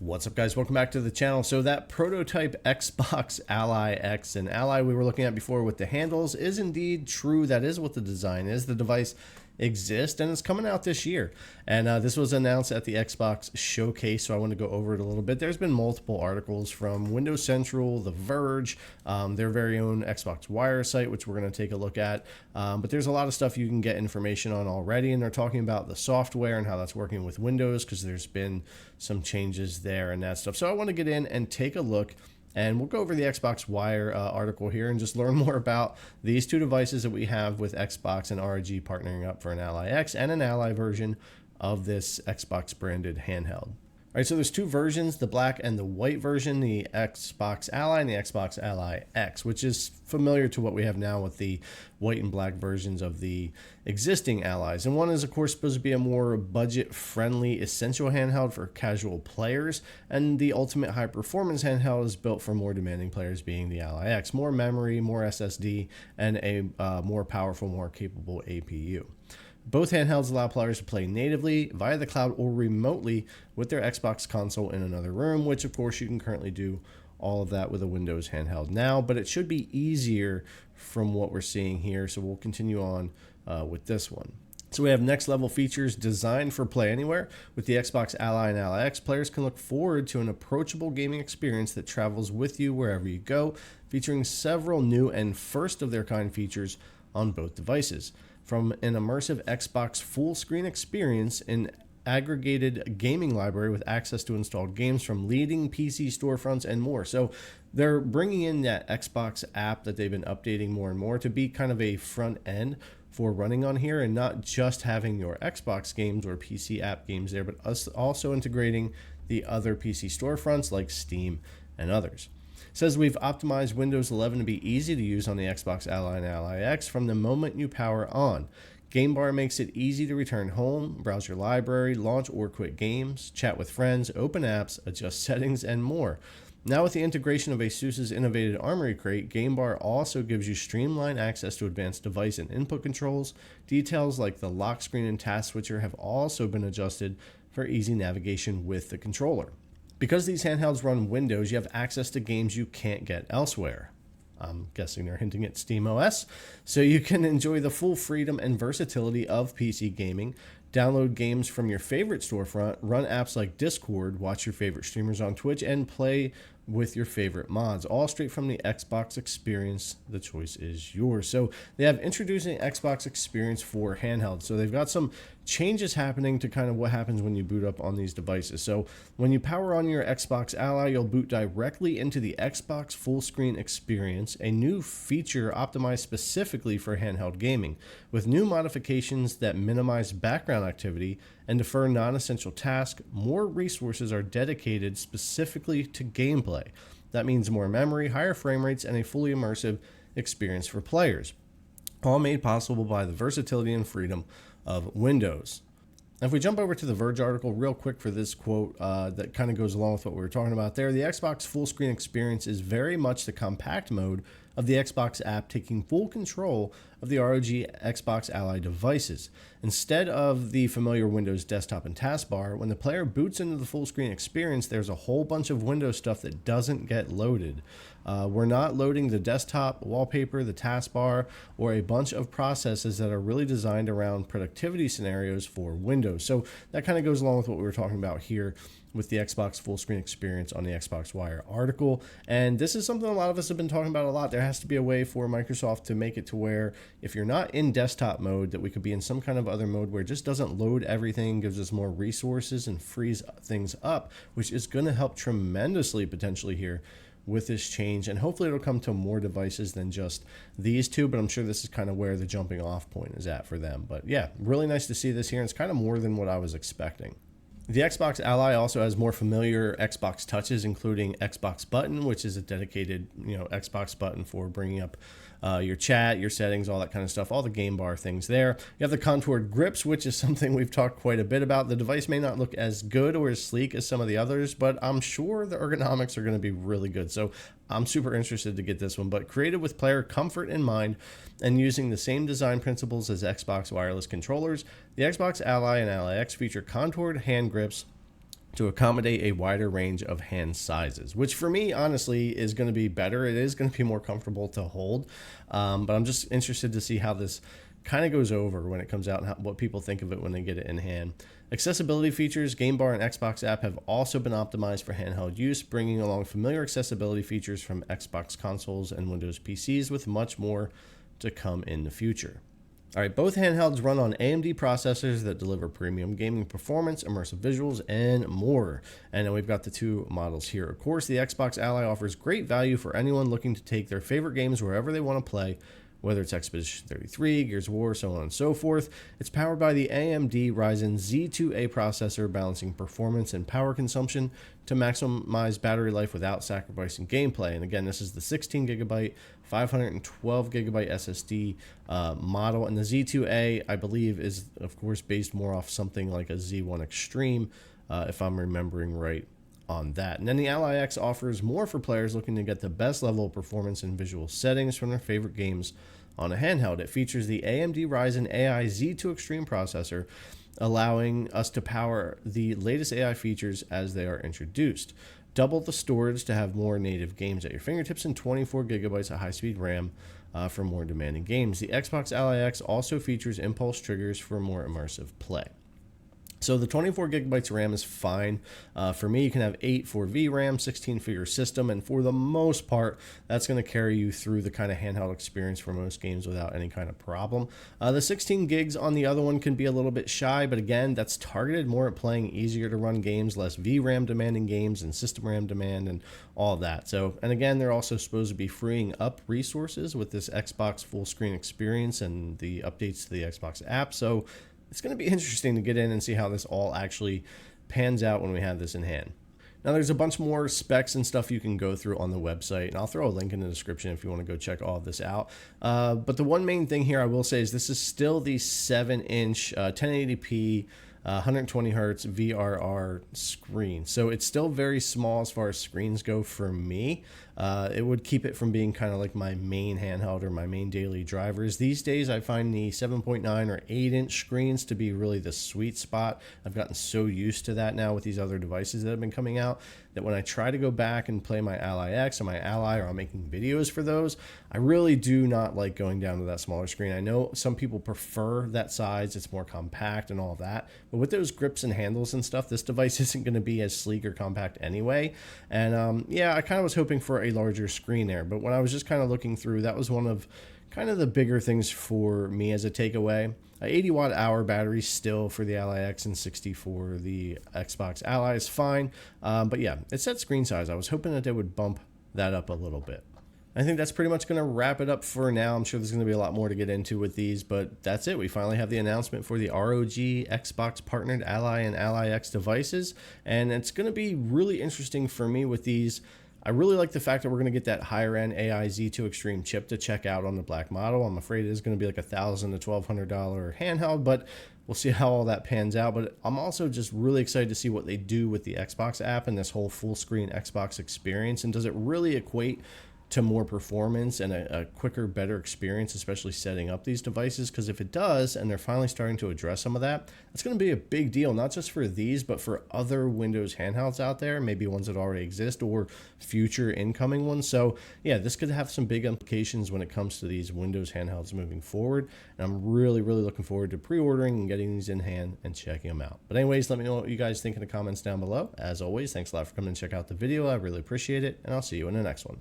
What's up, guys? Welcome back to the channel. So that prototype Xbox Ally X and Ally we were looking at before with the handles is indeed true. That is what the design is. The device exists and it's coming out this year. And this was announced at the Xbox Showcase, so I want to go over it a little bit. There's been multiple articles from Windows Central, The Verge, their very own Xbox Wire site, which we're going to take a look at. But there's a lot of stuff you can get information on already, and they're talking about the software and how that's working with Windows because there's been some changes there and that stuff. So I want to get in and take a look, and we'll go over the Xbox Wire article here and just learn more about these two devices that we have with Xbox and ROG partnering up for an Ally X and an Ally version of this Xbox branded handheld. All right, so there's two versions, the black and the white version, the Xbox Ally and the Xbox Ally X, which is familiar to what we have now with the white and black versions of the existing Allies. And one is, of course, supposed to be a more budget-friendly essential handheld for casual players, and the ultimate high-performance handheld is built for more demanding players, being the Ally X. More memory, more SSD, and a more powerful, more capable APU. Both handhelds allow players to play natively, via the cloud, or remotely with their Xbox console in another room, which of course you can currently do all of that with a Windows handheld now, but it should be easier from what we're seeing here. So we'll continue on with this one. So we have next level features designed for play anywhere. With the Xbox Ally and Ally X, players can look forward to an approachable gaming experience that travels with you wherever you go, featuring several new and first of their kind features on both devices. From an immersive Xbox full screen experience, an aggregated gaming library with access to installed games from leading PC storefronts and more. So they're bringing in that Xbox app that they've been updating more and more to be kind of a front end for running on here, and not just having your Xbox games or PC app games there, but us also integrating the other PC storefronts like Steam and others. It says we've optimized Windows 11 to be easy to use on the Xbox Ally and Ally X from the moment you power on. Game Bar makes it easy to return home, browse your library, launch or quit games, chat with friends, open apps, adjust settings, and more. Now with the integration of ASUS's innovative Armory Crate, Game Bar also gives you streamlined access to advanced device and input controls. Details like the lock screen and task switcher have also been adjusted for easy navigation with the controller. Because these handhelds run Windows, you have access to games you can't get elsewhere. I'm guessing they're hinting at SteamOS. So you can enjoy the full freedom and versatility of PC gaming, download games from your favorite storefront, run apps like Discord, watch your favorite streamers on Twitch, and play with your favorite mods, all straight from the Xbox experience. The choice is yours. So they have introducing Xbox experience for handheld. So they've got some changes happening to kind of what happens when you boot up on these devices. So when you power on your Xbox Ally, you'll boot directly into the Xbox full screen experience, a new feature optimized specifically for handheld gaming, with new modifications that minimize background activity and defer non-essential tasks. More resources are dedicated specifically to gameplay. That means more memory, higher frame rates, and a fully immersive experience for players, all made possible by the versatility and freedom of Windows. Now, if we jump over to the Verge article real quick for this quote that kind of goes along with what we were talking about there, the Xbox full screen experience is very much the compact mode of the Xbox app, taking full control of the ROG Xbox Ally devices. Instead of the familiar Windows desktop and taskbar, when the player boots into the full screen experience, there's a whole bunch of Windows stuff that doesn't get loaded. We're not loading the desktop wallpaper, the taskbar, or a bunch of processes that are really designed around productivity scenarios for Windows. So that kind of goes along with what we were talking about here with the Xbox full screen experience on the Xbox Wire article. And this is something a lot of us have been talking about a lot. There has to be a way for Microsoft to make it to where if you're not in desktop mode, that we could be in some kind of other mode where it just doesn't load everything, gives us more resources and frees things up, which is going to help tremendously potentially here with this change. And hopefully it'll come to more devices than just these two, but I'm sure this is kind of where the jumping off point is at for them. But yeah, really nice to see this here. It's kind of more than what I was expecting. The Xbox Ally also has more familiar Xbox touches, including Xbox button, which is a dedicated, Xbox button for bringing up your chat, your settings, all that kind of stuff, all the game bar things there. You have the contoured grips, which is something we've talked quite a bit about. The device may not look as good or as sleek as some of the others, but I'm sure the ergonomics are going to be really good. So I'm super interested to get this one, but created with player comfort in mind and using the same design principles as Xbox wireless controllers, the Xbox Ally and Ally X feature contoured hand grips to accommodate a wider range of hand sizes, which for me, honestly, is going to be better. It is going to be more comfortable to hold, but I'm just interested to see how this kind of goes over when it comes out and what people think of it when they get it in hand. Accessibility features, Game Bar and Xbox app have also been optimized for handheld use, bringing along familiar accessibility features from Xbox consoles and Windows PCs, with much more to come in the future. All right, both handhelds run on AMD processors that deliver premium gaming performance, immersive visuals, and more. And then we've got the two models here. Of course, the Xbox Ally offers great value for anyone looking to take their favorite games wherever they want to play, whether it's Expedition 33, Gears of War, so on and so forth. It's powered by the AMD Ryzen Z2A processor, balancing performance and power consumption to maximize battery life without sacrificing gameplay. And again, this is the 16GB, 512GB SSD model. And the Z2A, I believe, is, of course, based more off something like a Z1 Extreme, if I'm remembering right on that. And then the Ally X offers more for players looking to get the best level of performance and visual settings from their favorite games on a handheld. It features the AMD Ryzen AI Z2 Extreme processor, allowing us to power the latest AI features as they are introduced. Double the storage to have more native games at your fingertips, and 24GB of high-speed RAM for more demanding games. The Xbox Ally X also features impulse triggers for more immersive play. So the 24GB RAM is fine. For me, you can have 8 for VRAM, 16 for your system, and for the most part, that's going to carry you through the kind of handheld experience for most games without any kind of problem. The 16 gigs on the other one can be a little bit shy, but again, that's targeted more at playing easier to run games, less VRAM demanding games, and system RAM demand, and all of that. So, and again, they're also supposed to be freeing up resources with this Xbox full screen experience and the updates to the Xbox app. So it's going to be interesting to get in and see how this all actually pans out when we have this in hand. Now, there's a bunch more specs and stuff you can go through on the website, and I'll throw a link in the description if you want to go check all of this out. But the one main thing here I will say is this is still the 7-inch 1080p 120 hertz VRR screen. So it's still very small as far as screens go for me. It would keep it from being kind of like my main handheld or my main daily drivers. These days, I find the 7.9 or 8-inch screens to be really the sweet spot. I've gotten so used to that now with these other devices that have been coming out that when I try to go back and play my Ally X or my Ally, or I'm making videos for those, I really do not like going down to that smaller screen. I know some people prefer that size. It's more compact and all of that. But with those grips and handles and stuff, this device isn't going to be as sleek or compact anyway. And yeah, I kind of was hoping for a larger screen there. But when I was just kind of looking through, that was one of kind of the bigger things for me as a takeaway. 80 watt hour battery still for the Ally X, and 60 for the Xbox Ally is fine. But yeah, it's that screen size. I was hoping that they would bump that up a little bit. I think that's pretty much going to wrap it up for now. I'm sure there's going to be a lot more to get into with these, but that's it. We finally have the announcement for the ROG Xbox partnered Ally and Ally X devices, and it's going to be really interesting for me with these. I really like the fact that we're going to get that higher end AI Z2 Extreme chip to check out on the black model. I'm afraid it is going to be like $1,000 to $1,200 handheld, but we'll see how all that pans out. But I'm also just really excited to see what they do with the Xbox app and this whole full screen Xbox experience. And does it really equate to more performance and a quicker, better experience, especially setting up these devices? Because if it does, and they're finally starting to address some of that, it's going to be a big deal, not just for these, but for other Windows handhelds out there, maybe ones that already exist or future incoming ones. So yeah, this could have some big implications when it comes to these Windows handhelds moving forward. And I'm really, really looking forward to pre-ordering and getting these in hand and checking them out. But anyways, let me know what you guys think in the comments down below. As always, thanks a lot for coming and check out the video. I really appreciate it, and I'll see you in the next one.